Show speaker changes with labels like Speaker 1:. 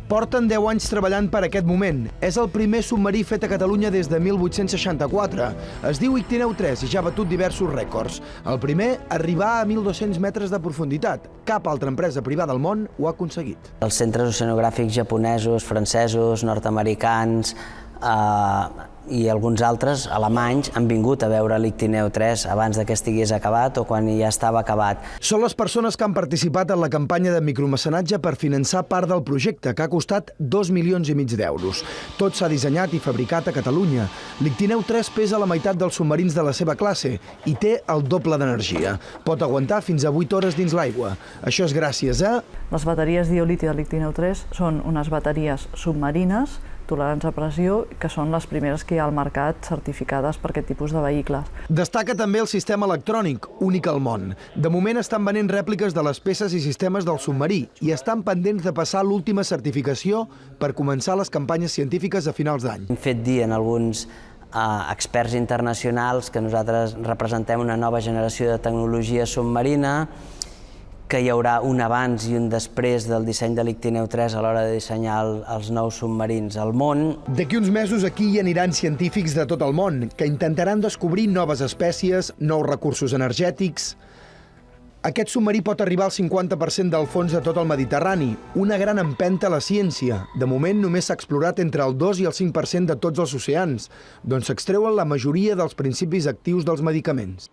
Speaker 1: Porten 10 anys treballant per aquest moment. És el primer submarí fet a Catalunya des de 1864. Es diu Ictineu 3 i ja ha batut diversos rècords. El primer, arribar a 1.200 metres de profunditat. Cap altra empresa privada al món ho ha aconseguit.
Speaker 2: Els centres oceanogràfics japonesos, francesos, nord-americans i alguns altres, alemanys, han vingut a veure l'Ictineu 3 abans que estigués acabat o quan ja estava acabat.
Speaker 1: Són les persones que han participat en la campanya de micromecenatge per finançar part del projecte, que ha costat 2,5 milions d'euros. Tot s'ha dissenyat i fabricat a Catalunya. L'Ictineu 3 pesa la meitat dels submarins de la seva classe i té el doble d'energia. Pot aguantar fins a 8 hores dins l'aigua. Això és gràcies a...
Speaker 3: Les bateries d'ioliti de l'Ictineu 3 són unes bateries submarines tolerants a pressió, que són les primeres que hi ha al mercat certificades per aquest tipus de vehicles.
Speaker 1: Destaca també el sistema electrònic, únic al món. De moment estan venent rèpliques de les peces i sistemes del submarí i estan pendents de passar l'última certificació per començar les campanyes científiques a finals d'any.
Speaker 2: Hem fet dir en alguns experts internacionals que nosaltres representem una nova generació de tecnologia submarina, que hi haurà un abans i un després del disseny de l'Ictineu 3 a l'hora de dissenyar els nous submarins al món.
Speaker 1: D'aquí uns mesos aquí hi aniran científics de tot el món que intentaran descobrir noves espècies, nous recursos energètics. Aquest submarí pot arribar al 50% del fons de tot el Mediterrani, una gran empenta a la ciència. De moment només s'ha explorat entre el 2 i el 5% de tots els oceans, d'on s'extreuen la majoria dels principis actius dels medicaments.